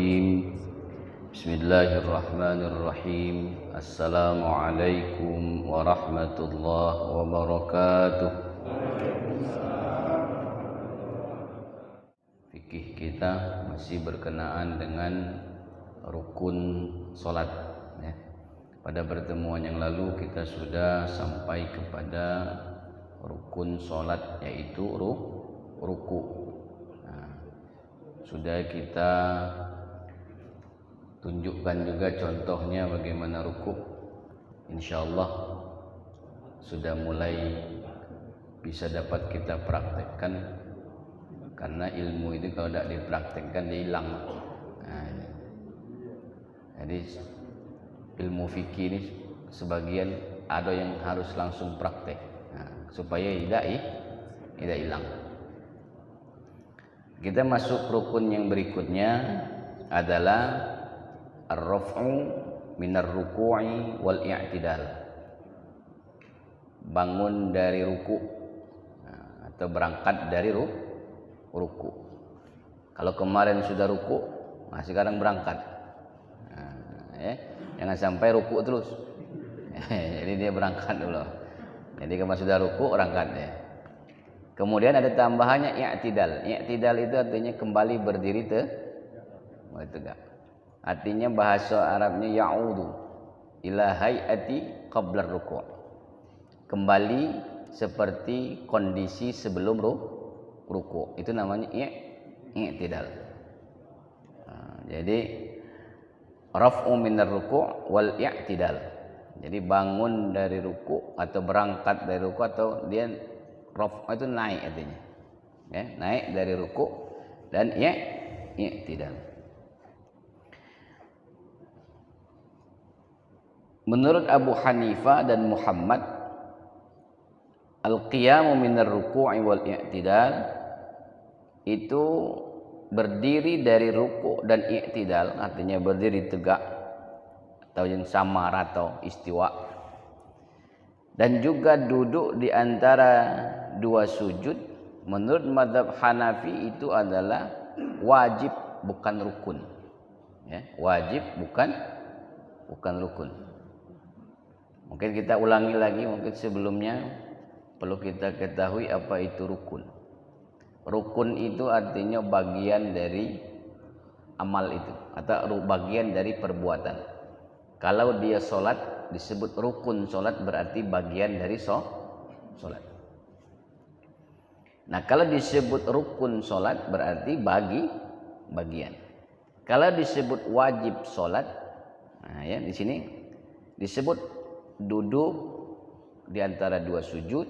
الرجيم بسم الله الرحمن الرحيم السلام عليكم ورحمة الله وبركاته. Fikih kita masih berkenaan dengan rukun sholat ya. Pada pertemuan yang lalu kita sudah sampai kepada rukun sholat, yaitu ruku. Sudah kita tunjukkan juga contohnya bagaimana ruku. Insyaallah sudah mulai bisa dapat kita praktekkan, karena ilmu itu kalau tidak dipraktekkan dia hilang. Jadi ilmu fikih ini sebagian ada yang harus langsung praktek supaya tidak hilang. Kita masuk rukun yang berikutnya adalah ar-raf'u minar ruku'i wal i'tidal. Bangun dari ruku atau berangkat dari ruku. Kalau kemarin sudah ruku, sekarang berangkat. Jangan sampai ruku terus. Jadi dia berangkat dulu. Jadi kalau sudah ruku berangkat ya. Kemudian ada tambahannya i'tidal. I'tidal itu artinya kembali berdiri tegak. Artinya bahasa Arabnya ya'udu ila hayati qabla ruku'. Kembali seperti kondisi sebelum ruku'. Itu namanya i'tidal. Jadi raf'u minar ruku' wal i'tidal. Jadi bangun dari ruku' atau berangkat dari ruku' atau dia raf' itu naik artinya. Ya, naik dari ruku' dan i'tidal. Menurut Abu Hanifah dan Muhammad, al-qiyamu minar ruku'i wal i'tidal itu berdiri dari ruku' dan i'tidal, artinya berdiri tegak atau yang samar atau istiwa, dan juga duduk di antara dua sujud. Menurut mazhab Hanafi itu adalah wajib bukan rukun ya, wajib bukan rukun. Mungkin kita ulangi lagi, mungkin sebelumnya perlu kita ketahui apa itu rukun. Rukun itu artinya bagian dari amal itu atau bagian dari perbuatan. Kalau dia sholat disebut rukun sholat, berarti bagian dari sholat. Nah, kalau disebut rukun sholat berarti bagian. Kalau disebut wajib sholat, ya di sini disebut duduk di antara dua sujud,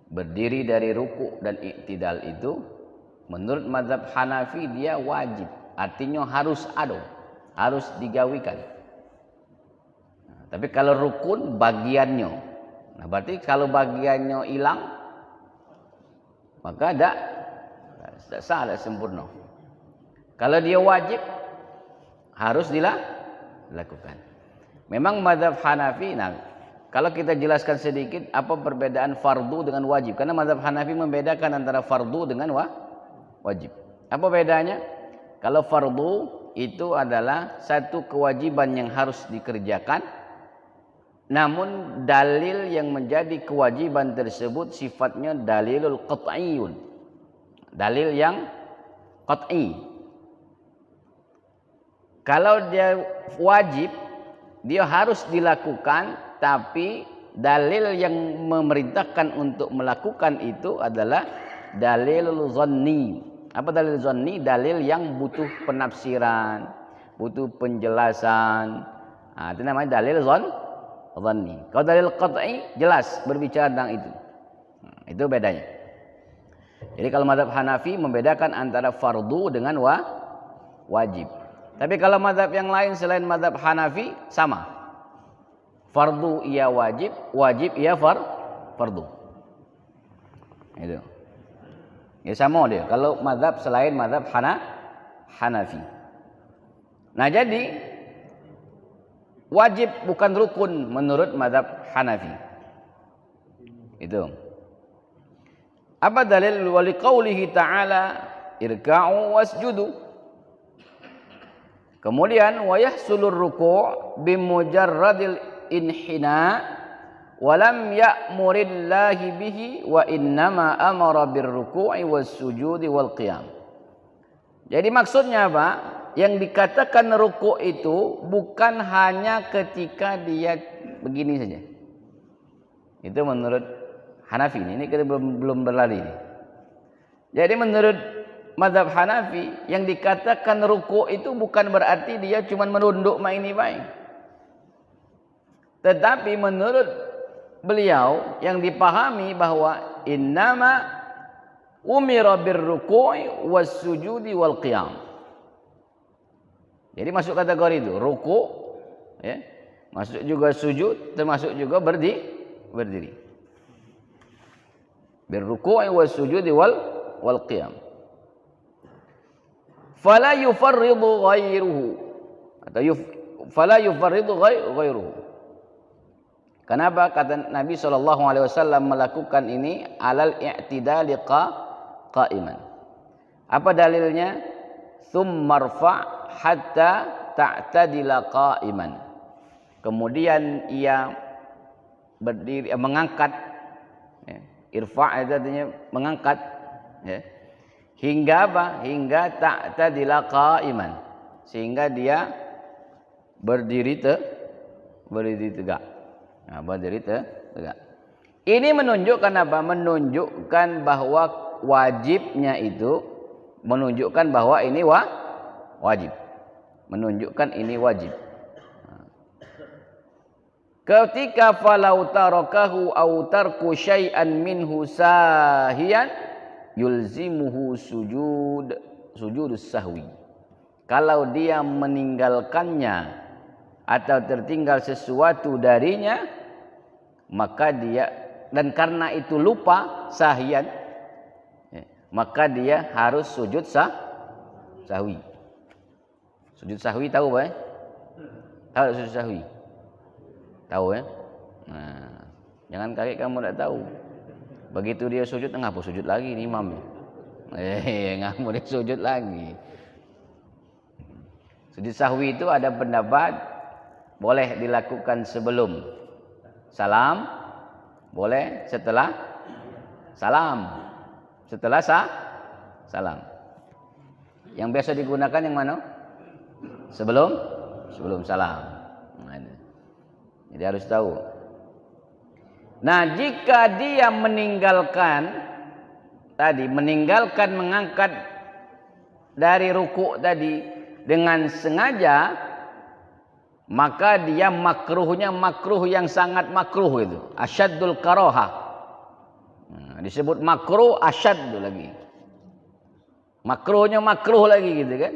berdiri dari ruku dan i'tidal itu menurut mazhab Hanafi dia wajib, artinya harus ada, harus digawikan. Tapi kalau rukun bagiannya, nah berarti kalau bagiannya hilang maka tidak sah, tidak sempurna. Kalau dia wajib harus dilakukan. Memang mazhab Hanafi, nah kalau kita jelaskan sedikit apa perbedaan fardu dengan wajib, karena mazhab Hanafi membedakan antara fardu dengan wajib. Apa bedanya? Kalau fardu itu adalah satu kewajiban yang harus dikerjakan, namun dalil yang menjadi kewajiban tersebut sifatnya dalilul qat'iyun, dalil yang qat'i. Kalau dia wajib, dia harus dilakukan, tapi dalil yang memerintahkan untuk melakukan itu adalah dalilul zanni. Apa dalil zanni? Dalil yang butuh penafsiran, butuh penjelasan. Itu namanya dalil zanni. Kalau dalil qat'i jelas berbicara tentang itu. Itu bedanya. Jadi kalau mazhab Hanafi membedakan antara fardu dengan wajib. Tapi kalau mazhab yang lain selain mazhab Hanafi sama. Fardu ia wajib, wajib ia fardu. Itu. Ya sama dia. Kalau mazhab selain mazhab Hanafi. Nah, jadi wajib bukan rukun menurut mazhab Hanafi. Itu. Apa dalil wali qaulihi ta'ala irka'u wasjudu? Kemudian wa yahsulur ruku' bimujarradil inhina wa lam ya'murillahi bihi wa innama amara birruku'i was sujudi wal qiyam. Jadi maksudnya apa? Yang dikatakan ruku' itu bukan hanya ketika dia begini saja. Itu menurut Hanafi. Ini kita belum berlari. Jadi menurut mazhab Hanafi, yang dikatakan ruku' itu bukan berarti dia cuma menunduk ini baik. Tetapi menurut beliau yang dipahami bahwa innama umira birruku'i was sujudi wal qiyam. Jadi masuk kategori itu ruku', ya. Masuk juga sujud, termasuk juga berdiri. Birruku'i was sujudi wal qiyam. Fala yufarridu ghairuhu atau fala yufarridu ghairuhu. Kenapa kata Nabi SAW melakukan ini alal i'tidali qa'iman? Apa dalilnya? Tsummarfa hatta ta'tadila qa'iman. Kemudian ia berdiri, mengangkat, ya. Irfa' itu artinya mengangkat, ya. Hingga apa? Hingga ta'tadila qa'iman, sehingga dia berdiri tegak. Nah, berdiri tegak. Ini menunjukkan apa? Menunjukkan bahwa wajibnya itu, menunjukkan bahwa ini wajib. Menunjukkan ini wajib. Ketika falau tarakahu aw tarku syai'an minhu sahiyan yulzimuhu sujudus sahwi. Kalau dia meninggalkannya atau tertinggal sesuatu darinya, maka dia, dan karena itu lupa sahyan, maka dia harus sujud sahwi. Sujud sahwi tahu apa? Tahu sujud sahwi? Tahu ya? Nah, jangan kaget kamu tidak tahu. Begitu dia sujud, ngapa sujud lagi nih imam? Ngapa dia sujud lagi? Sujud sahwi itu ada pendapat boleh dilakukan sebelum salam, boleh setelah salam. Setelah salam. Yang biasa digunakan yang mana? Sebelum salam. Nah, jadi harus tahu. Nah, jika dia meninggalkan mengangkat dari ruku' tadi dengan sengaja, maka dia makruh yang sangat makruh itu. Asyaddul karohah. Nah, disebut makruh asyaddu lagi. Makruhnya makruh lagi gitu kan.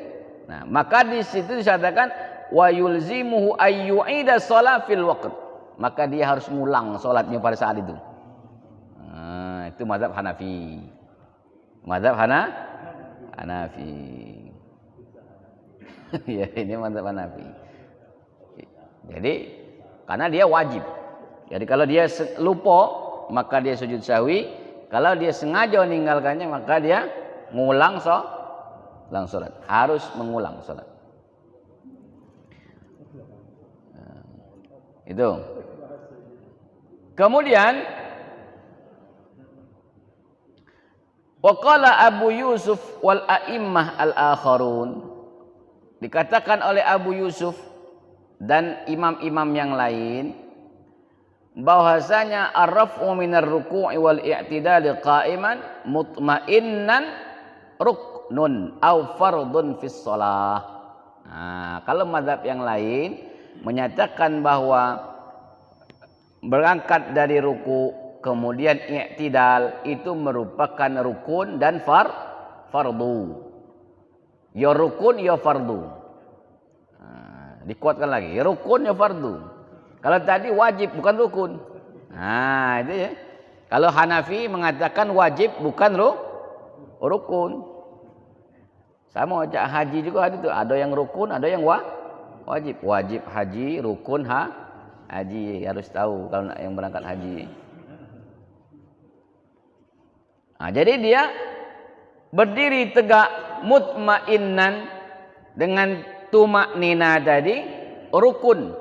Nah, maka di situ disatakan wa yulzimuhu ayyu'ida shalah fil waqt. Maka dia harus ngulang salatnya pada saat itu. Nah, itu mazhab Hanafi. Mazhab Hanafi. Ya, ini mazhab Hanafi. Jadi karena dia wajib. Jadi kalau dia lupa, maka dia sujud sahwi. Kalau dia sengaja meninggalkannya, maka dia mengulang salat. Harus mengulang salat. Nah, itu. Kemudian waqala Abu Yusuf wal a'immah al-akharun, dikatakan oleh Abu Yusuf dan imam-imam yang lain bahwasanya ar-raf'u minar ruku'i wal i'tidali qa'iman mutma'innan ruknun aw fardun fis shalah. Nah, kalau mazhab yang lain menyatakan bahwa berangkat dari ruku kemudian i'tidal itu merupakan rukun dan fardu. Ya rukun ya fardu. Nah, dikuatkan lagi, ya rukun ya fardu. Kalau tadi wajib bukan rukun. Nah, itu ya. Kalau Hanafi mengatakan wajib bukan rukun. Sama aja haji juga ada tuh, ada yang rukun, ada yang wajib. Wajib haji, rukun haji, harus tahu kalau yang berangkat haji. Nah, jadi dia berdiri tegak mutmainnan dengan tumak nina tadi rukun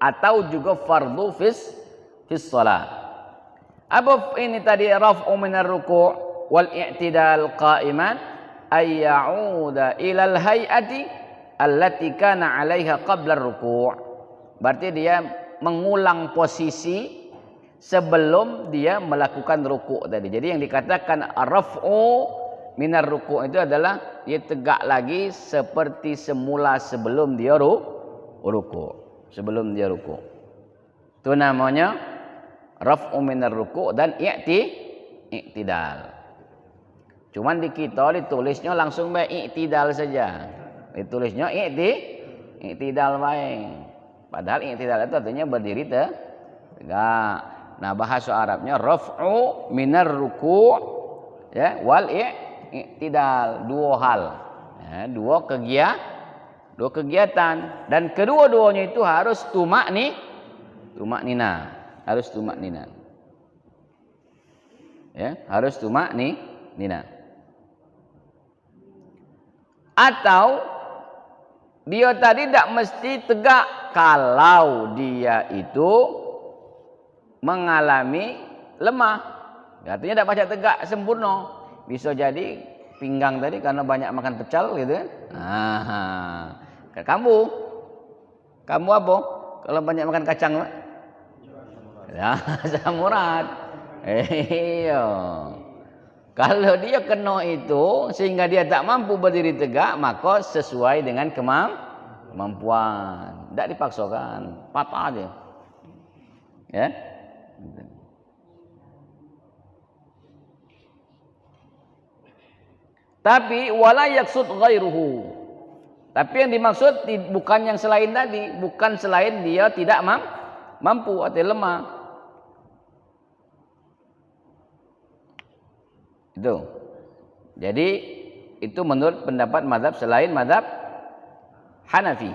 atau juga fardu fis shalah. Apa ini tadi raf'u minar ruku' wal i'tidal qa'iman ay ya'uda ila al hay'ati allati kana 'alaiha qabla ruku'. Berarti dia mengulang posisi sebelum dia melakukan ruku' tadi. Jadi yang dikatakan raf'u minar ruku' itu adalah dia tegak lagi seperti semula sebelum dia ruku'. Sebelum dia ruku'. Itu namanya raf'u minar ruku' dan i'tidal. Cuman di kita ditulisnya langsung baik i'tidal saja. Ditulisnya i'tidal baik. Padahal i'tidal itu artinya berdiri tegak. Nah, bahasa Arabnya raf'u minar ruku' ya wal i'tidal, dua hal. Ya, dua kegiatan dan kedua-duanya itu harus tumak nina. Harus tumak nina. Ya, harus tumak nina. Atau dia tadi tidak mesti tegak kalau dia itu mengalami lemah. Artinya tidak baca tegak sempurna. Bisa jadi pinggang tadi karena banyak makan pecel gitu kan. Kamu apa? Kalau banyak makan kacang, Pak? Ya, samurat. Iya. Kalau dia kena itu sehingga dia tak mampu berdiri tegak, maka sesuai dengan kemampuan. Tidak dipaksakan, patah aja. Ya. Tapi wala yaksud ghairuhu. Tapi yang dimaksud bukan yang selain tadi, bukan selain dia tidak mampu atau lemah. Itu. Jadi itu menurut pendapat mazhab selain mazhab Hanafi.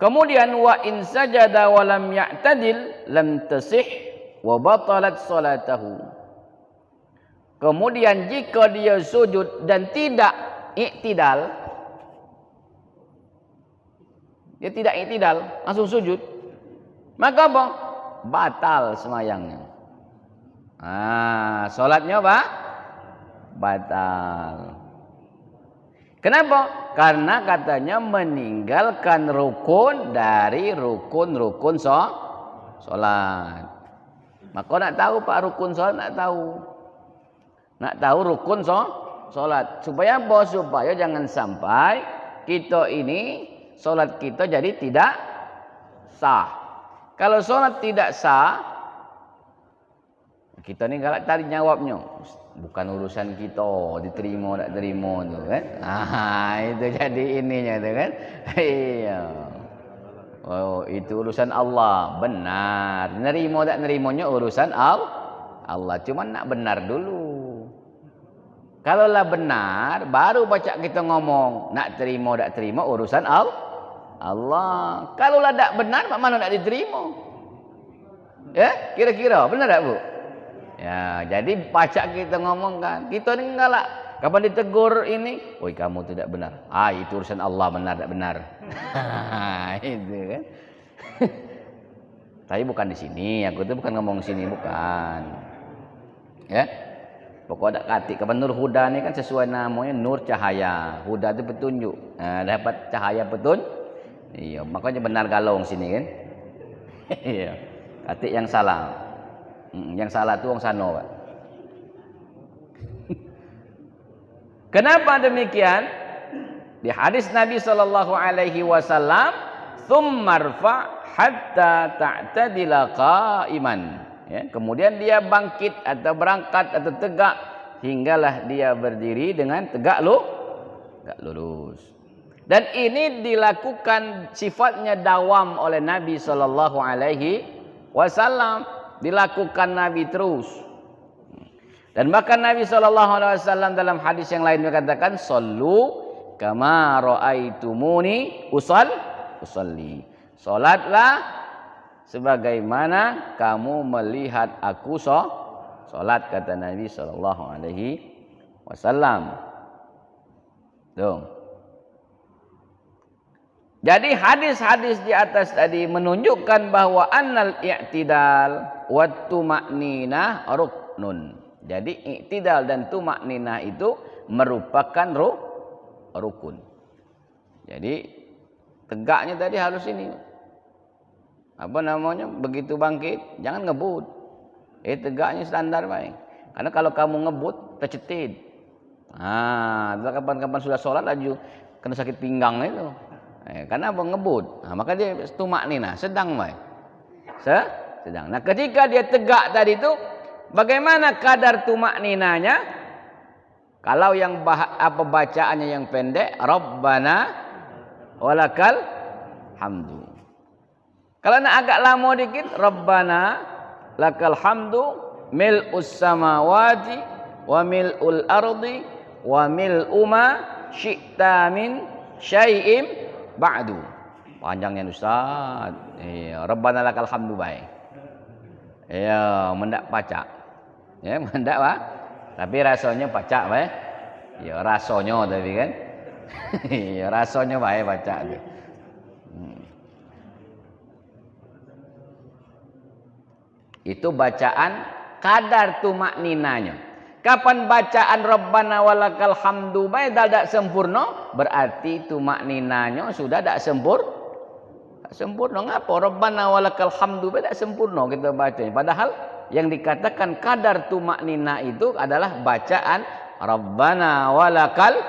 Kemudian wa in sajada wa lam ya'tadil lam tasih wa batalat salatahu. Kemudian jika dia sujud dan tidak i'tidal, dia tidak i'tidal, langsung sujud, maka apa? Batal semayangnya. Salatnya apa? Batal. Kenapa? Karena katanya meninggalkan rukun dari rukun-rukun salat. Maka nak tahu Pak rukun salat, nak tahu rukun salat. Supaya apa? Supaya jangan sampai kita ini salat kita jadi tidak sah. Kalau salat tidak sah, kita ni galak tadi jawabnya. Bukan urusan kita diterima tak terima tu kan. Itu jadi ininya tu kan. Iya. Oh, itu urusan Allah. Benar. Nerima tak nerimanya urusan Allah. Cuma nak benar dulu. Kalaulah benar, baru baca kita ngomong. Nak terima tak terima urusan Allah. Kalaulah tak benar, mana nak diterima? Ya, kira-kira benar tak Bu? Ya, jadi baca kita ngomong kan. Kita ni galak. Kapan ditegur ini, "Oi, kamu tidak benar." Itu urusan Allah, benar tak benar. Itu kan. Tapi bukan di sini, aku tu bukan ngomong sini, bukan. Ya. Pokok tak katik. Kapan Nur Huda ni kan sesuai namanya nur cahaya. Huda itu petunjuk. Dapat cahaya Iya, makanya benar galong sini kan. Iya. Katik yang salah. Yang salah tu orang sana, Pak. Kenapa demikian? Di hadis Nabi sallallahu alaihi wasallam, "Tsumma rfa' hatta ta'tadila qa'iman." Ya, kemudian dia bangkit atau berangkat atau tegak hinggalah dia berdiri dengan tegak lurus. Dan ini dilakukan sifatnya dawam oleh Nabi sallallahu alaihi wasallam. Dilakukan Nabi terus. Dan bahkan Nabi SAW dalam hadis yang lain mengatakan, "Sallu kama ra'aitumuni usalli." Salatlah sebagaimana kamu melihat aku salat, kata Nabi SAW. Tuh. Jadi hadis-hadis di atas tadi menunjukkan bahwa annal i'tidal wa tuma'ninah ruknun. Jadi i'tidal dan tuma'ninah itu merupakan rukun. Jadi tegaknya tadi harus ini. Apa namanya? Begitu bangkit jangan ngebut. Tegaknya standar baik. Karena kalau kamu ngebut tercetit. Kapan-kapan sudah sholat laju kena sakit pinggang itu. Karena apa ngebut. Maka dia tumakninah, sedang baik. Sedang. Nah, ketika dia tegak tadi itu, bagaimana kadar tumakninahnya? Kalau yang bacaannya yang pendek, Rabbana walakal hamdu. Kalau nak agak lama dikit, Rabbana lakal hamdu mil'us samawati wa mil'ul ardi wa mil'u ma syi'ta min syai'im ba'du. Panjangnya Ustaz. Rabbana lakal hamdu baik. Mendak pacak. Mendak pak. Tapi rasanya pacak baik. Rasanya tapi kan. Rasanya baik pacak tu. Itu bacaan kadar tumakninanya. Kapan bacaan Rabbana walakal hamdu baik tak sempurna, berarti tumakninanya sudah tak sempurna. Tak sempurna. Ngapa Rabbana walakal hamdu baik tak sempurna kita bacanya? Padahal yang dikatakan kadar tumakninah itu adalah bacaan Rabbana walakal,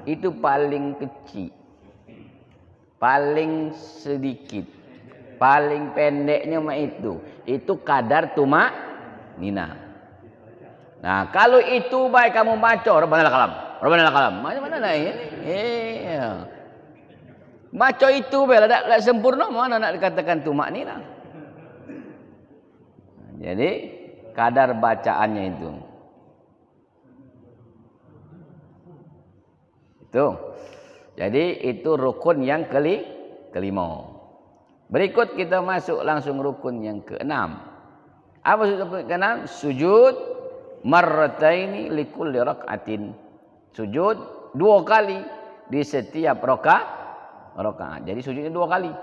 itu paling kecil, paling sedikit, paling pendeknya mah itu kadar tumakninah. Nah, kalau itu baik kamu baca Rabbana lakal hamd, Rabbana lakal hamd. Mana nak ini? Baca itu baik tak sempurna, mana nak dikatakan tumakninah. Jadi kadar bacaannya itu. Jadi itu rukun yang kelima. Berikut kita masuk langsung rukun yang keenam. Apa rukun keenam? Sujud marrataini likulli rak'atin. Sujud 2 kali di setiap rakaat. Jadi sujudnya 2 kali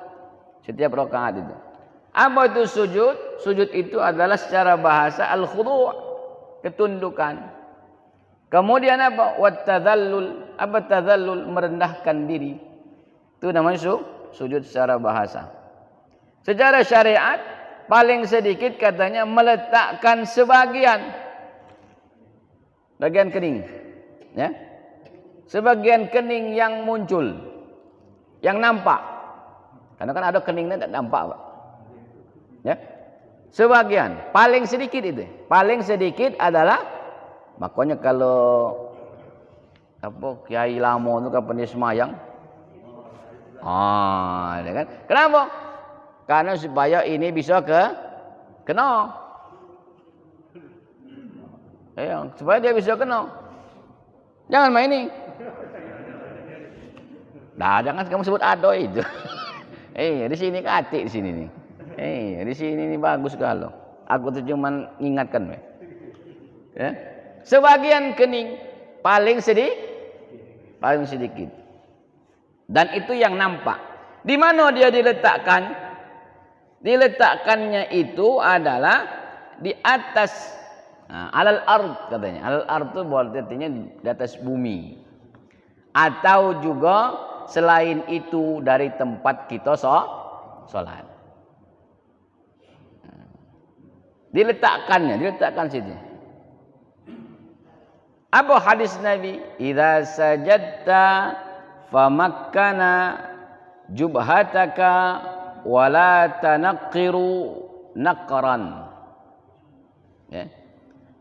setiap rakaat itu. Apa itu sujud? Sujud itu adalah secara bahasa al-khudu', ketundukan. Kemudian apa? Wat-tadhallul. Apa tadhallul? Merendahkan diri. Itu namanya sujud secara bahasa. Secara syariat paling sedikit katanya meletakkan bagian kening, ya, sebagian kening yang muncul, yang nampak. Karena kan ada keningnya tak nampak, Pak. Ya, sebagian, paling sedikit itu. Paling sedikit adalah, makanya kalau apa kiai lama itu kapan dia semayang, ya kan? Kenapa? Karena supaya ini bisa kena. Supaya dia bisa kena. Jangan main ini. Jangan kamu sebut adoy itu. Di sini katik di sini nih. Di sini nih bagus kalau. Aku tuh cuman ingatkan, ya. Sebagian kening paling sedikit. Dan itu yang nampak. Di mana dia diletakkan? Diletakkannya itu adalah di atas alal ard katanya. Alal ard itu artinya di atas bumi. Atau juga selain itu dari tempat kita sholat. Diletakkan situ. Apa hadis Nabi? Idza sajadta famakkana jubhataka wala tanaqqiru naqran. Ya.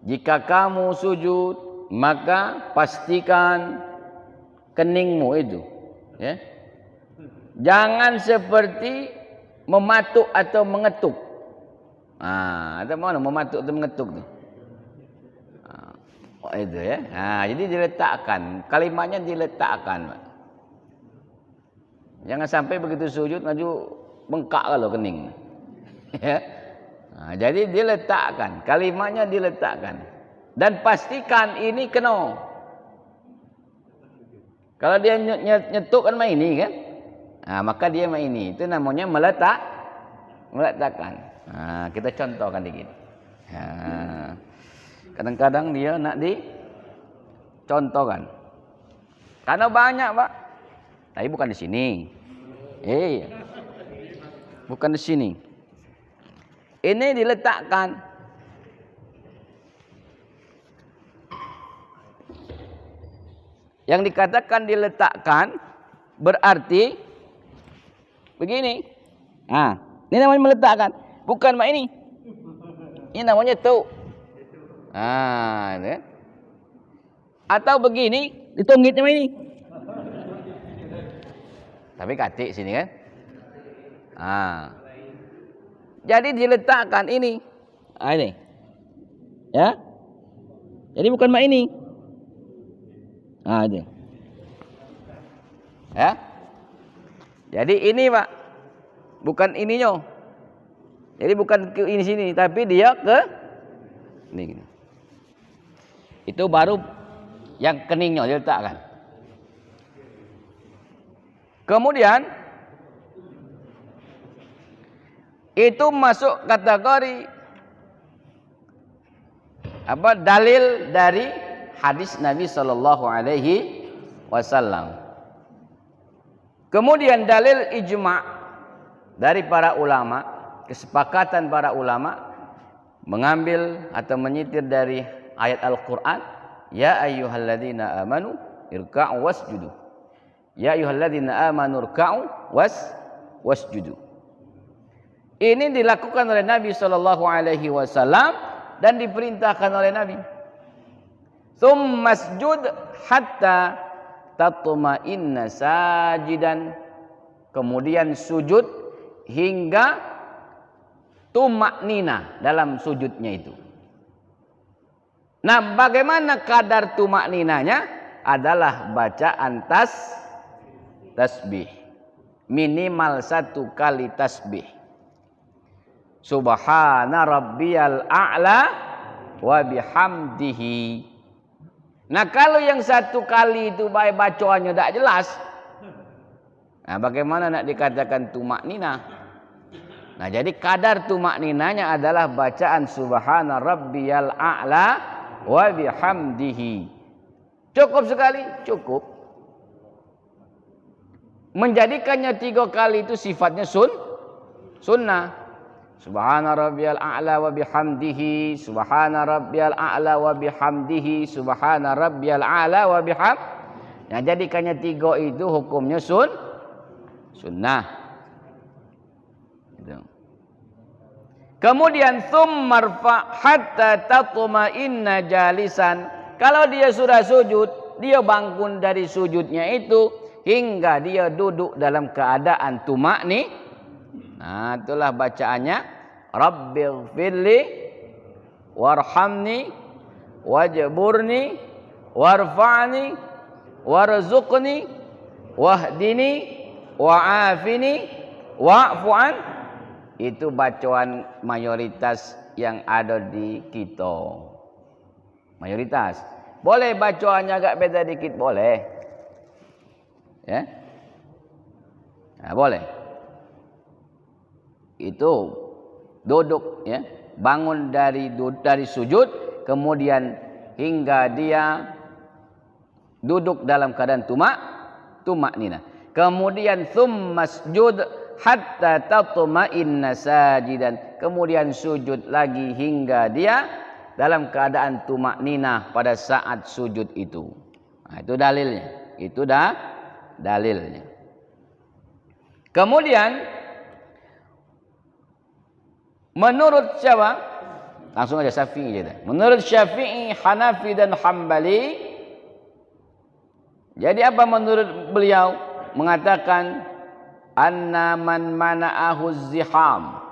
Jika kamu sujud, maka pastikan keningmu itu, ya. Jangan seperti mematuk atau mengetuk. Ada mana mematuk atau mengetuk tu? Itu ya. Jadi diletakkan, kalimatnya diletakkan. Jangan sampai begitu sujud maju bengkak kalau kening. Ya. Jadi diletakkan, kalimatnya diletakkan. Dan pastikan ini kena. Kalau dia nyetuk kan main ini kan? Maka dia ini itu namanya meletakkan. Kita contohkan dikit. Kadang-kadang dia nak dicontohkan. Karena banyak, Pak. Tapi bukan di sini. Bukan di sini. Ini diletakkan. Yang dikatakan diletakkan berarti begini. Ini namanya meletakkan. Bukan mak ini. Ini namanya tu. Atau begini, ditunggitnya ini. Tapi katik sini kan. Jadi diletakkan ini. Ini. Ya. Jadi bukan mak ini. Ini. Ya. Jadi ini, Pak. Bukan ininya. Jadi bukan ke ini sini, tapi dia ke ini. Itu baru yang keningnya diletakkan. Kemudian itu masuk kategori dalil dari hadis Nabi sallallahu alaihi wasallam. Kemudian dalil ijma' dari para ulama, kesepakatan para ulama mengambil atau menyitir dari ayat Al-Qur'an, ya ayyuhalladzina amanu irka'u wasjudu. Ya ayyuhalladzina amanu irka'u wasjudu. Ini dilakukan oleh Nabi sallallahu alaihi wasallam dan diperintahkan oleh Nabi. Tsummasjud hatta tatma'inna sajidan. Kemudian sujud hingga tumaknina dalam sujudnya itu. Nah, bagaimana kadar tumakninanya? Adalah bacaan tasbih. Minimal 1 kali tasbih. Subhana rabbiyal a'la wa bihamdihi. Nah, kalau yang 1 kali itu bacaannya tidak jelas, bagaimana nak dikatakan tumaknina? Nah, jadi kadar tumakninanya adalah bacaan subhana rabbiyal a'la wa bihamdihi. Cukup sekali? Cukup. Menjadikannya 3 kali itu sifatnya sunnah. Subhana rabbiyal a'la wa bihamdihi, subhana rabbiyal a'la wa bihamdihi, subhana rabbiyal a'la wa bihamdihi. Nah, jadikannya 3 itu hukumnya sunnah. Gitu. Kemudian tsummarfa hatta tatma'inna jalisan. Kalau dia sudah sujud, dia bangun dari sujudnya itu hingga dia duduk dalam keadaan tumakni. Nah, itulah bacaannya, Rabbighfirli warhamni wajburni warfa'ni warzuqni wahdini wa'afini wa'fu'an. Itu bacaan mayoritas yang ada di kita. Mayoritas. Boleh bacaannya agak beda dikit, boleh. Ya. Nah, boleh. Itu duduk, ya, bangun dari sujud, kemudian hingga dia duduk dalam keadaan tumaknina. Kemudian tsummasjud hatta tatma'inna sajidan. Kemudian sujud lagi hingga dia dalam keadaan tumaknina pada saat sujud itu. Nah, itu dalilnya. Itu dalilnya. Kemudian menurut siapa? Langsung aja Syafi'i aja. Menurut Syafi'i, Hanafi dan Hambali. Jadi apa menurut beliau? Mengatakan anna man mana'ahu ziham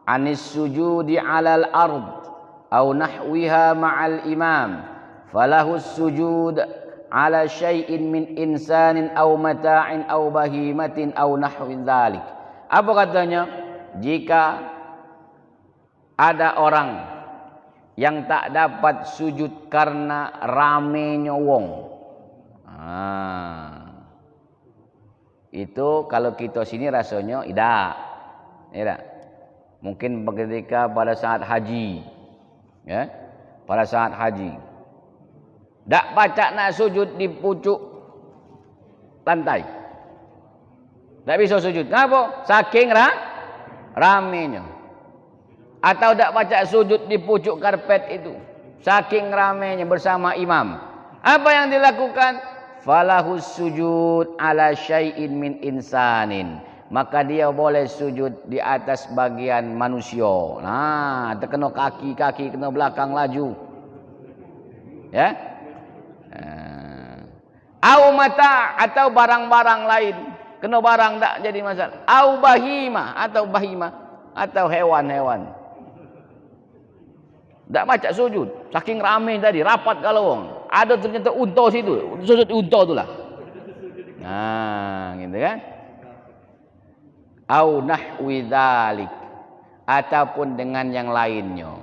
anis sujudi 'alal ard aw nahwiha ma'al imam falahu sujud 'ala syai'in min insanin aw mata'in aw bahimatin aw nahwin dzalik. Apa katanya? Jika ada orang yang tak dapat sujud karena ramenya wong. Itu kalau kita sini rasanya tidak. Ya, mungkin ketika pada saat haji, ya, pada saat haji, tak pacak nak sujud di pucuk lantai, tak bisa sujud. Kenapa? Saking ramenya. Atau tak pacak sujud di pucuk karpet itu, saking ramenya bersama imam. Apa yang dilakukan? Falahus sujud ala syai'in min insanin. Maka dia boleh sujud di atas bagian manusia. Nah, terkena kaki kena belakang laju. Ya. Au mata atau barang-barang lain. Kena barang tak jadi masalah. Au bahima atau hewan-hewan. Tak macam sujud. Saking ramai tadi, rapat kalau orang. Ada ternyata unta situ. Sujud unta itulah. Nah, gitu kan? Au nahwi dzalik, ataupun dengan yang lainnya.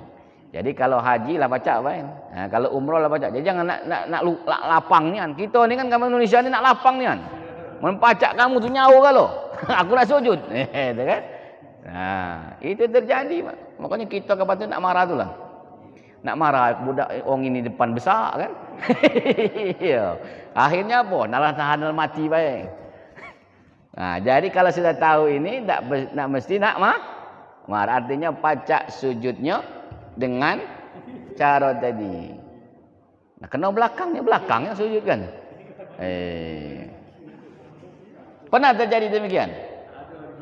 Jadi kalau haji lah baca apa? Nah, kalau umrah lah baca. Jadi jangan nak lapang ni kan. Kita ni kan kamu Indonesia ni nak lapang ni kan. Mempacak kamu tu nyawa kalau. Aku nak sujud. Itu kan? Nah, itu terjadi. Makanya kita kepada nak marah tu lah. Nak marah budak orang ini depan besar kan. Akhirnya apa? Nalah tahan mati baik. Nah, jadi kalau sudah tahu ini nak mesti nak marah. Artinya pacak sujudnya dengan cara tadi. Nah, kena belakangnya sujud kan. Pernah terjadi demikian?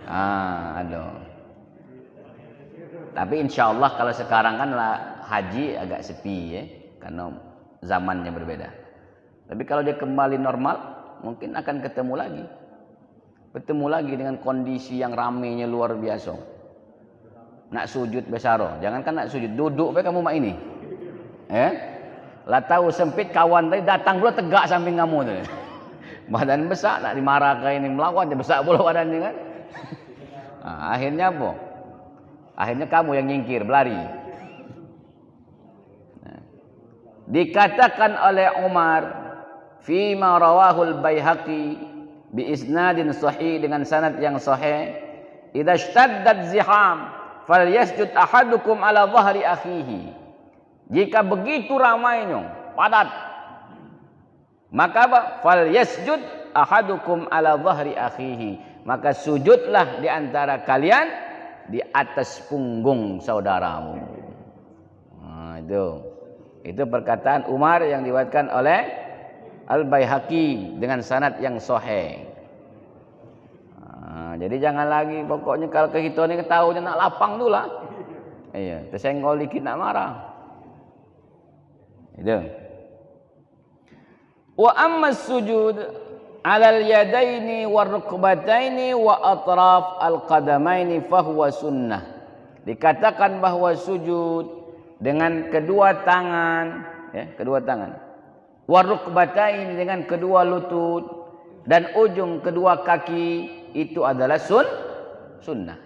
Ada. Tapi insya-Allah kalau sekarang kan haji agak sepi ya, karena zamannya berbeda. Tapi kalau dia kembali normal, mungkin akan ketemu lagi dengan kondisi yang ramainya luar biasa. Nak sujud besaro, jangankan nak sujud, duduk bae kamu mak ini. Lah tahu sempit kawan tadi datang pula tegak samping kamu tu. Badan besar nak dimarahkan ini melawan dia besar pula badannya kan. Akhirnya apa? Akhirnya kamu yang nyingkir, berlari. Dikatakan oleh Umar fima rawahul Baihaqi bi isnadin sahih, dengan sanad yang sahih, idza ishtaddat ziham falyasjud ahadukum ala dhahri akhihi. Jika begitu ramainya, padat, maka apa? Falyasjud ahadukum ala dhahri akhihi. Maka sujudlah di antara kalian di atas punggung saudaramu. Itu perkataan Umar yang diriwayatkan oleh Al-Baihaqi dengan sanad yang sahih. Jadi jangan lagi pokoknya kalau kita ni ketahunya nak lapang tu lah. Iya, tersenggol dikit nak marah. Itu. Wa amma sujud 'ala al-yadaini war-rukbataini wa atraf al-qadamaini fahuwa sunnah. Dikatakan bahwa sujud dengan kedua tangan, ya, kedua tangan. War-rukbataini dengan kedua lutut dan ujung kedua kaki itu adalah sunnah.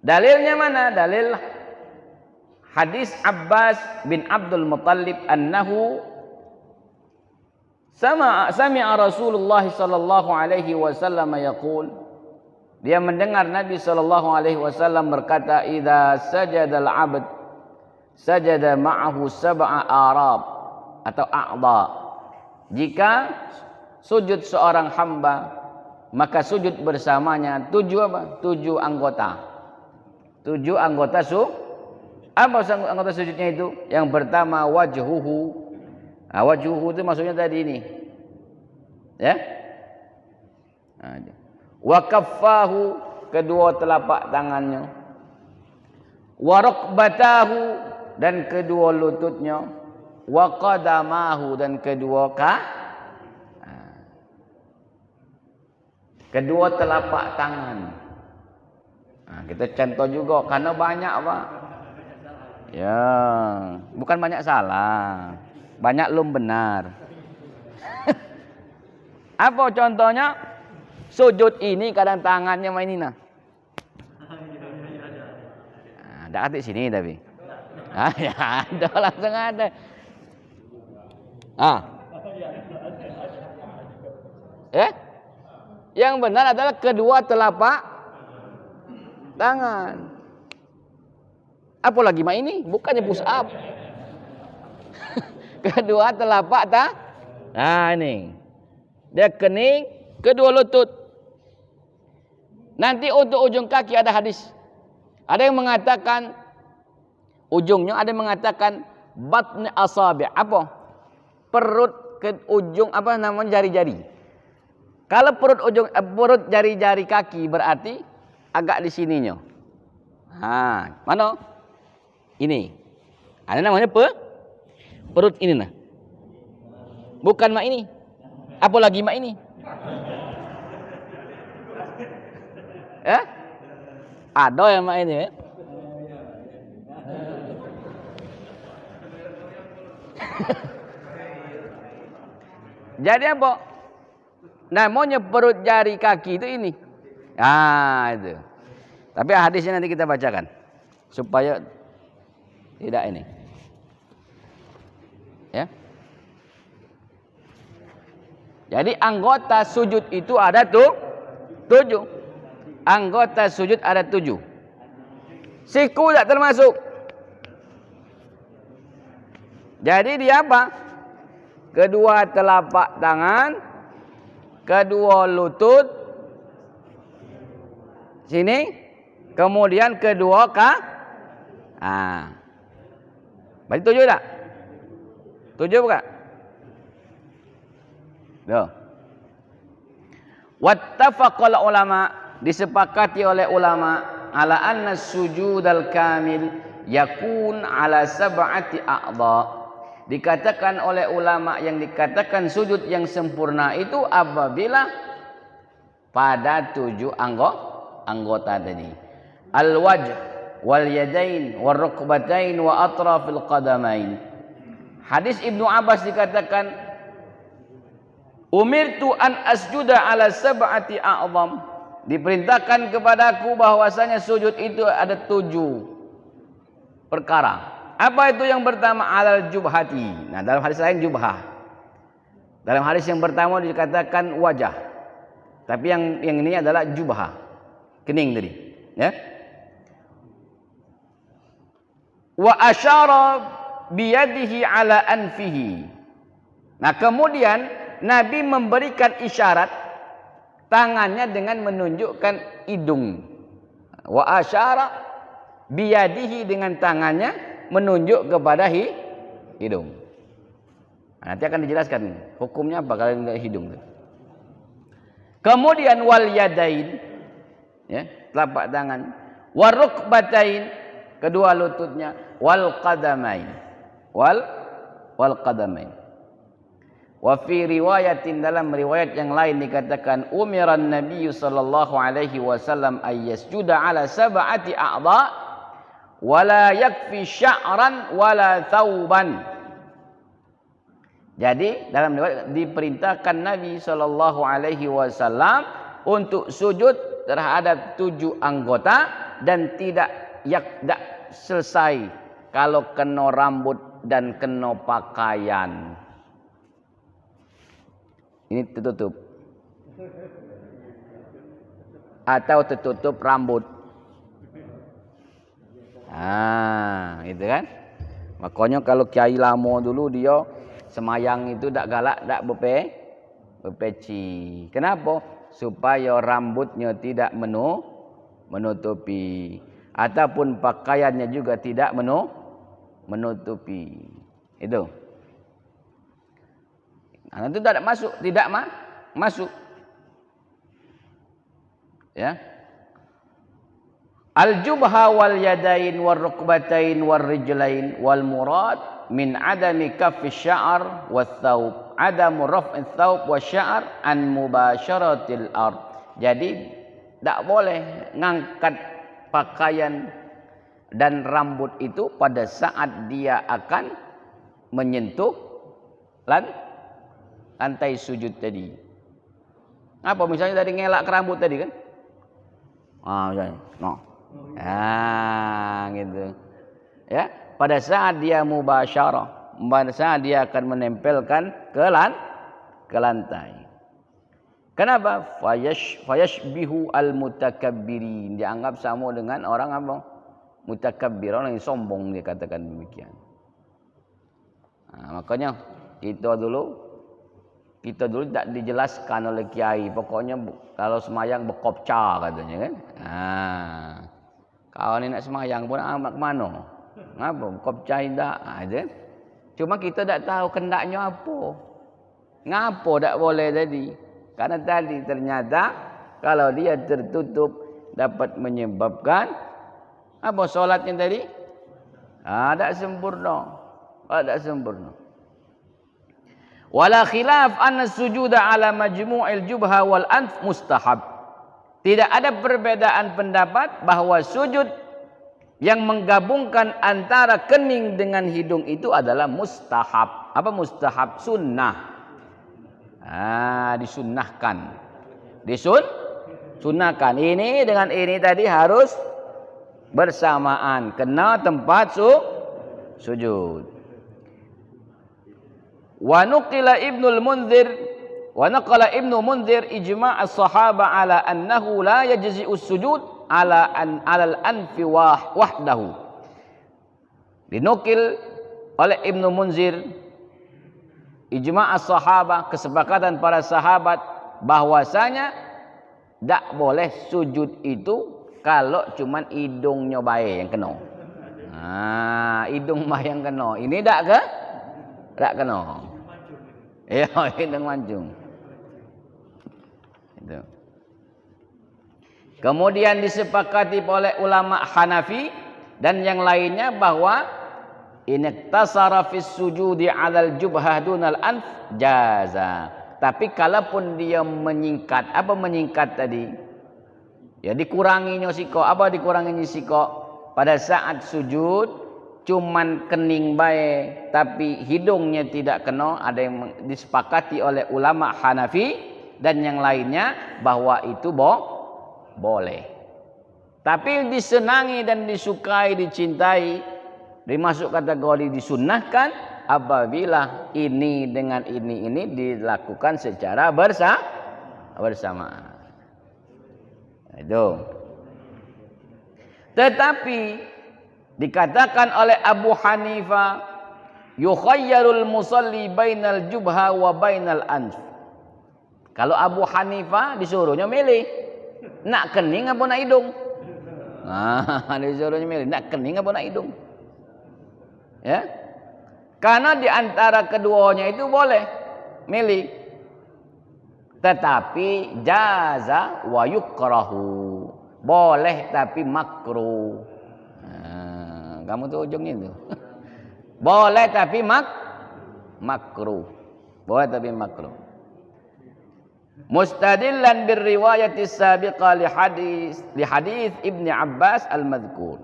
Dalilnya mana? Dalil hadis Abbas bin Abdul Muttalib annahu sami'a Rasulullah sallallahu alaihi wasallam yaqul, dia mendengar Nabi sallallahu alaihi wasallam berkata, idza sajadal 'abd sajada ma'ahu sab'a arab atau a'dha. Jika sujud seorang hamba, maka sujud bersamanya 7 apa? 7 anggota. 7 anggota apa anggota sujudnya itu? Yang pertama wajhuhu. Wajhuhu itu maksudnya tadi ini. Ya? Wa kaffahu, kedua telapak tangannya. Wa rukbatahu, dan kedua lututnya. Wa qadamahu, dan kedua kedua telapak tangan. Kita contoh juga karena banyak Pak. Ya, bukan banyak salah. Banyak belum benar. Apa contohnya? Sujud ini kadang tangannya main ini nah. Ada di sini tapi. Ya ada, langsung ada. Yang benar adalah kedua telapak tangan. Apalagi mah ini? Bukannya push up. Kedua telapak tangan. Nah ini. Dia kening, kedua lutut. Nanti untuk ujung kaki ada hadis. Ada yang mengatakan ujungnya, ada yang mengatakan batni asabi'. Apa? Perut ke ujung apa namanya jari-jari. Kalau perut jari-jari kaki berarti agak di sininya. Mana? Ini. Ada namanya perut ini nah. Bukan mak ini. Apalagi mak ini. Ada yang mak ini. Jadi apa? Namanya perut jari kaki itu ini. Itu. Tapi hadisnya nanti kita bacakan supaya tidak ini. Ya. Jadi anggota sujud itu ada 7. Anggota sujud ada 7. Siku tidak termasuk. Jadi dia apa? Kedua telapak tangan, kedua lutut, sini, kemudian kedua berarti 7 tak? 7 bukan? Tuh. Wattafaqal ulama, disepakati oleh ulama ala anna sujudal kamil yakun ala sab'ati a'dha. Dikatakan oleh ulama yang dikatakan sujud yang sempurna itu apabila pada 7 anggota tadi. Al-wajh wal yadain wal rukbatain wa atrafil qadamain. Hadis Ibnu Abbas dikatakan umirtu an asjuda ala sab'ati a'zam. Diperintahkan kepadaku bahwasanya sujud itu ada 7 perkara. Apa itu yang pertama? Alal jubhati. Nah, dalam hadis lain jubhah. Dalam hadis yang pertama dikatakan wajah. Tapi yang ini adalah jubhah. Kening tadi, ya. Wa asyara biyadihi ala anfihi. Nah, kemudian Nabi memberikan isyarat tangannya dengan menunjukkan hidung. Wa asyara biyadihi, dengan tangannya menunjuk kepada hidung. Nanti akan dijelaskan hukumnya apa kalau enggak hidung. Kemudian wal yadain, ya, telapak tangan, warukbatain, kedua lututnya, wal qadamain, wal qadamain. Wa fi riwayatin, dalam riwayat yang lain dikatakan umiran Nabi sallallahu alaihi wasallam ay yasjuda ala sab'ati a'dha wala yakfi sya'ran wala thawban. Jadi dalam riwayat diperintahkan Nabi sallallahu alaihi wasallam untuk sujud terhadap 7 anggota dan tidak selesai kalau kena rambut dan kena pakaian. Ini tertutup atau tertutup rambut. Gitu kan. Makanya kalau kiai lama dulu dia semayang itu tak galak, tak berpeci. Kenapa? Supaya rambutnya tidak menutupi, ataupun pakaiannya juga tidak menutupi. Itu. Nah, itu tidak masuk, masuk. Ya. Al-jubha wal yadain wal rukbatain wal rijlain wal murad min adami kaffi sya'ar wa thawb, adamu raf'i thawb wa sya'ar an mubasyaratil ard. Jadi tak boleh ngangkat pakaian dan rambut itu pada saat dia akan menyentuh lantai sujud tadi. Apa misalnya tadi ngelak ke rambut tadi kan? Misalnya, gitu. Ya, pada saat dia mubasyarah, pada saat dia akan menempelkan ke lantai. Kenapa? Fayashbihu al-mutakabbirin. Dianggap sama dengan orang apa? Mutakabbir, orang yang sombong, dia katakan demikian. Makanya kita dulu tak dijelaskan oleh kiai. Pokoknya kalau semayang bekopca katanya kan. Kalau ni nak semayang pun amat ke mana? Ngapa? Bekopca tidak. Ada. Cuma kita tak tahu kendaknya apa. Ngapa tak boleh tadi? Karena tadi ternyata kalau dia tertutup dapat menyebabkan apa solatnya tadi? Tak sempurna. Tak sempurna. Wala khilaf anna sujuda ala majmu'il jubha wal anf mustahab. Tidak ada perbedaan pendapat bahawa sujud yang menggabungkan antara kening dengan hidung itu adalah mustahab. Apa mustahab? Sunnah. Disunnahkan. Sunnahkan. Ini dengan ini tadi harus bersamaan. Kena tempat sujud. Wa naqala Ibnu Munzir ijma' as-sahaba ala annahu la yajzi'u sujud ala al-anfi wahdahu. Dinukil oleh Ibnu Munzir ijma' as-sahaba, kesepakatan para sahabat bahwasanya tak boleh sujud itu kalau cuman hidungnya baik yang kena. Hidung baik yang kena. Ini tak ke? Tak kena. Ya, hidung mancung. Itu. Kemudian disepakati oleh ulama Hanafi dan yang lainnya bahwa inaktasara fis sujudi 'alal jubhah dunal anf jaza. Tapi kalaupun dia menyingkat, apa menyingkat tadi? Ya dikuranginya siko. Apa dikuranginya siko? Pada saat sujud cuman kening bae tapi hidungnya tidak kena. Ada yang disepakati oleh ulama Hanafi dan yang lainnya bahwa itu boleh. Tapi disenangi dan disukai, dicintai, dimasuk kategori disunnahkan apabila ini dengan ini dilakukan secara bersamaan. Itu. Tetapi dikatakan oleh Abu Hanifah yukhayyarul musalli bainal jubha wa bainal anf. Kalau Abu Hanifah disuruhnya milih nak kening apa nak hidung. Disuruhnya milih nak kening apa nak hidung. Ya. Karena di antara keduanya itu boleh milih. Tetapi jaza wa yukrahu. Boleh tapi makruh. Kamu tuh ujungnya itu. Boleh tapi makruh. Boleh tapi makruh. Mustadillan bir riwayati sabiqah li hadis Ibnu Abbas al-madhkur.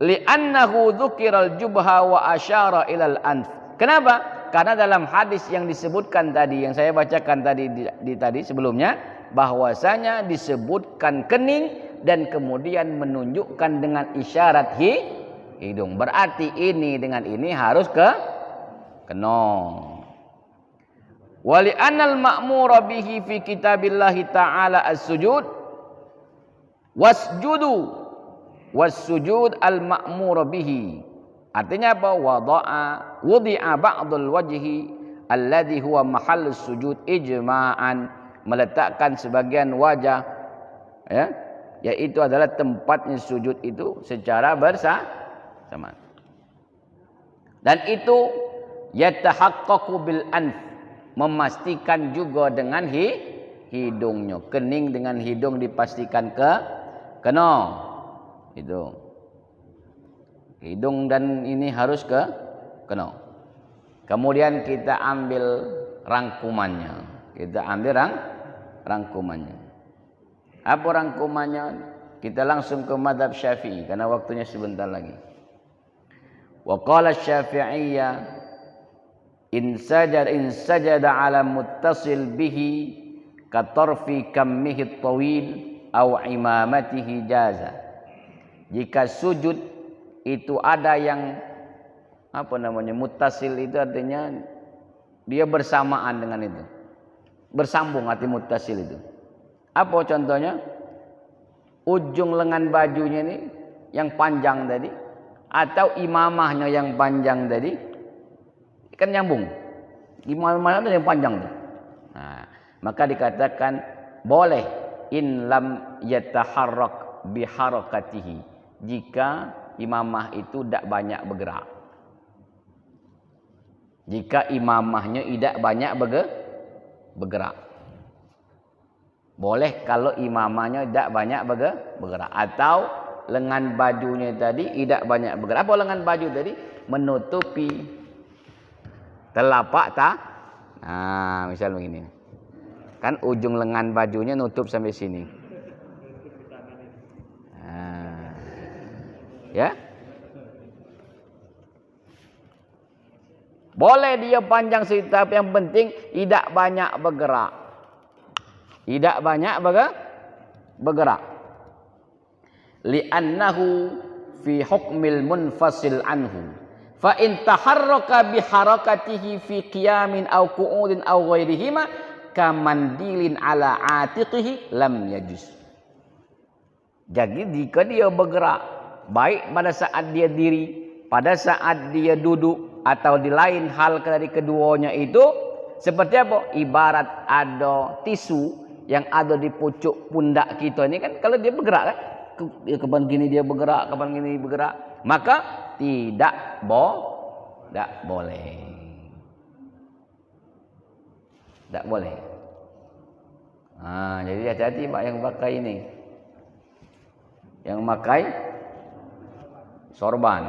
Li'annahu dzukira al-jubha wa asyara ila al-anf. Kenapa? Karena dalam hadis yang disebutkan tadi, yang saya bacakan tadi tadi sebelumnya, bahwasanya disebutkan kening dan kemudian menunjukkan dengan isyarat hidung. Berarti ini dengan ini harus kena. Wali anal ma'mura bihi fi kitabillahi ta'ala as-sujud was-sujud al-ma'mura bihi. Artinya apa? Wudi'a ba'dul wajhi alladhi huwa mahallus sujud ijma'an. Meletakkan sebagian wajah, ya, yaitu adalah tempatnya sujud itu secara bersamaan. Dan itu yatahaqqaqu bil anf, memastikan juga dengan hidungnya. Kening dengan hidung dipastikan kena. Itu. Hidung dan ini harus kena. Kemudian kita ambil rangkumannya. Rangkumannya. Apa rangkumannya? Kita langsung ke mazhab Syafi'i karena waktunya sebentar lagi. Wa qala Syafi'iyya in sajada ala muttasil bihi ka tarfi kammihi tawil aw imamatihi jaza. Jika sujud itu ada yang muttasil itu artinya dia bersamaan dengan itu. bersambung arti muttasil itu. Apa contohnya? Ujung lengan bajunya ini yang panjang tadi atau imamahnya yang panjang tadi kan nyambung. Imamahnya yang panjang tuh. Nah, maka dikatakan boleh in lam yataharrak biharakatihi, jika imamah itu tidak banyak bergerak. Jika imamahnya tidak banyak bergerak. Boleh kalau imamahnya tidak banyak bergerak. Atau lengan bajunya tadi tidak banyak bergerak. Apa lengan baju tadi? Menutupi telapak Nah, misal begini. Kan ujung lengan bajunya nutup sampai sini. Nah, ya. Boleh dia panjang sedikit, tapi yang penting tidak banyak bergerak. Tidak banyak bergerak. Li'annahu fi hukmil munfasil anhu. Fa in taharraka bi harakatihi fi qiyamin aw qu'udin aw ghairihima kamandilin ala atiqihi lam yajuz. Jadi jika dia bergerak baik pada saat dia diri, pada saat dia duduk atau di lain hal dari keduanya itu seperti apa? Ibarat ada tisu yang ada di pucuk pundak kita ini kan, kalau dia bergerak kan, kapan gini dia bergerak, kapan gini bergerak, maka tidak boleh. Tidak boleh. Nah, jadi hati-hati Pak yang pakai ini. Yang pakai sorban.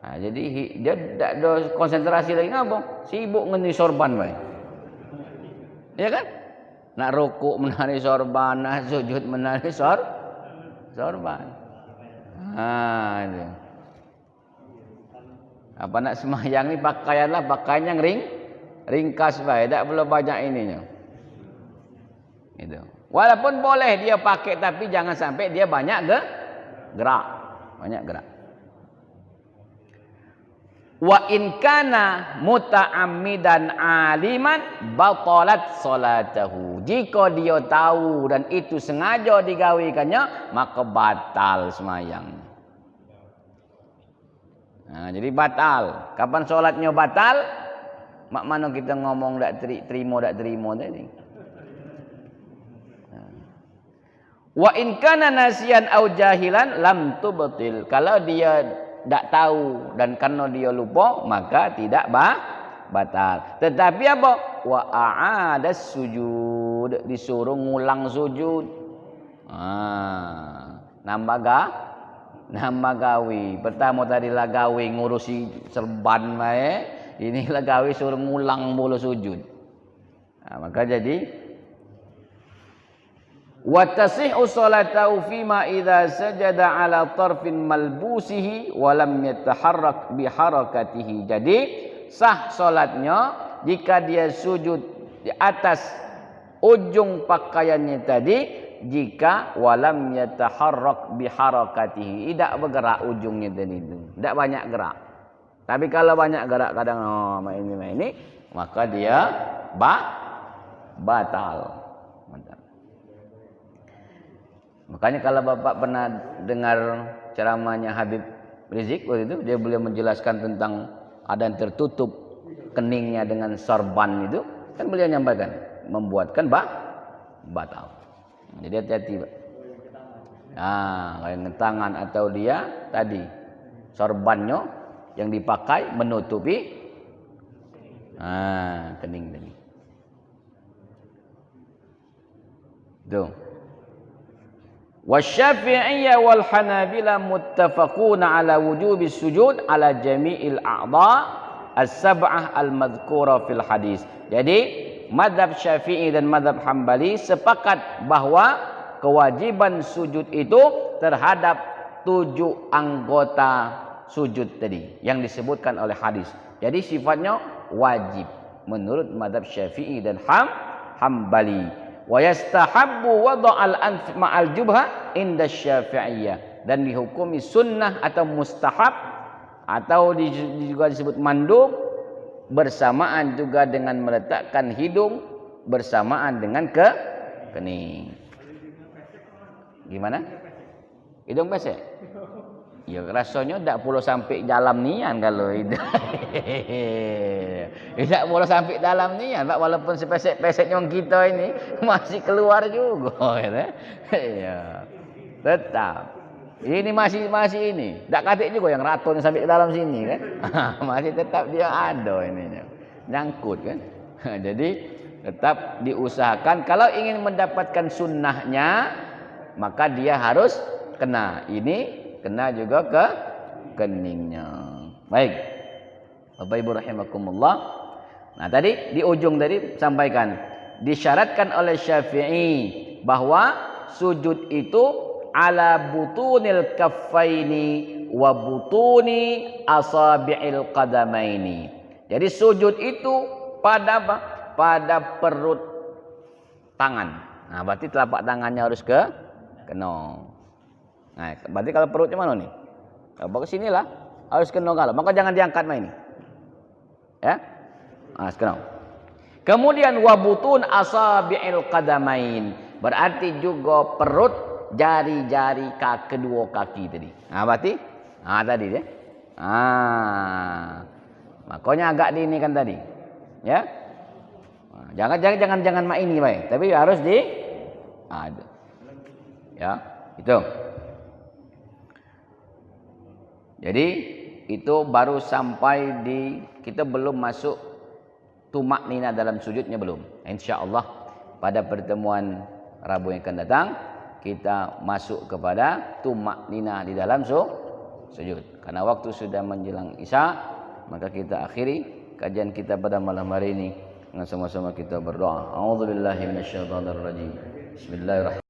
Nah, jadi dia tidak ada konsentrasi lagi ngapa? Sibuk ngeni sorban bae. Ya kan? Nak rukuk menari sorban, nak sujud menari sorban. Ah, itu. Apa nak sembahyang ni pakaianlah pakaian yang ringkas bae, tak perlu banyak ininya. Itu. Walaupun boleh dia pakai tapi jangan sampai dia banyak gerak. Banyak gerak. Wa in kana muta'ammidan aliman batalat salatahu. Jika dia tahu dan itu sengaja digawikannya, maka batal sembahyang. Nah, jadi batal. Kapan solatnya batal? Mak mana kita ngomong tak terima tadi. Wa in kana nasiyan au jahilan lam tubtil. Kalau dia tidak tahu dan karena dia lupa maka tidak batal. Tetapi apa? Wa a'adas sujud, disuruh ngulang sujud. Nambah gawe. Pertama tadi lah gawe ngurusi serban bae, inilah gawe suruh ngulang mulu sujud. Nah, maka jadi wa tasihhu salatahu fima idza sajada ala tarfin malbusihi wa lam yataharrak bi harakatihi. Jadi sah salatnya jika dia sujud di atas ujung pakaiannya tadi, jika walam yataharrak bi harakatihi, tidak bergerak ujungnya tadi itu, tidak banyak gerak. Tapi kalau banyak gerak kadang ini maka dia batal. Makanya kalau Bapak pernah dengar ceramahnya Habib Rizik waktu itu, dia beliau menjelaskan tentang ada yang tertutup keningnya dengan sorban itu, kan beliau nyampaikan membuatkan batal. Jadi hati-hati Pak. Nah, yang tangan atau dia tadi sorbannya yang dipakai menutupi kening tadi. Tuh. Wasyafi'iyya wal Hanabila muttafaquna ala wujubi sujud ala jami'il a'dha as-sab'ah al-madhkura fil hadis. Jadi mazhab Syafi'i dan mazhab Hambali sepakat bahwa kewajiban sujud itu terhadap 7 anggota sujud tadi yang disebutkan oleh hadis. Jadi sifatnya wajib menurut mazhab Syafi'i dan Hambali. Wa yastahabbu wada'al anf ma'al jubha inda Syafi'iyah, dan dihukumi sunnah atau mustahab atau juga disebut mandub bersamaan juga dengan meletakkan hidung bersamaan dengan kening. Gimana? Hidung pesek? Ya rasanya tak perlu sampai dalam nian kalau itu. Tak perlu sampai dalam nian, Pak, walaupun sepesek-peseknya kita ini masih keluar juga gitu. Ya. Tetap. Ini masih ini. Tak katik juga yang ratun sampai ke dalam sini kan. Masih tetap dia ada ininya. Nyangkut kan. Jadi tetap diusahakan kalau ingin mendapatkan sunnahnya maka dia harus kena ini, kena juga ke keningnya. Baik. Bapak Ibu rahimakumullah. Nah, tadi di ujung tadi sampaikan disyaratkan oleh Syafi'i bahwa sujud itu ala butunil kaffaini wa butuni asabi'il qadamaini. Jadi sujud itu pada apa? Pada perut tangan. Nah, berarti telapak tangannya harus kena. Nah, berarti kalau perutnya mana nih? Kalau ke sinilah harus kena kalau. Maka jangan diangkat main ini. Ya? Nah, kena. Kemudian wabutun asabi'il qadamain. Berarti juga perut jari-jari kedua kaki tadi. Nah, berarti tadi deh. Makanya agak di ini kan tadi. Ya? Nah, jangan main ini baik, tapi harus di ada. Ya, itu. Jadi itu baru sampai di kita belum masuk tumak nina dalam sujudnya belum. Insyaallah pada pertemuan Rabu yang akan datang kita masuk kepada tumak nina di dalam sujud. Karena waktu sudah menjelang Isya, maka kita akhiri kajian kita pada malam hari ini dengan sama-sama kita berdoa. A'udzubillahi minasyaitonirrajim. Bismillahirrahmanirrahim.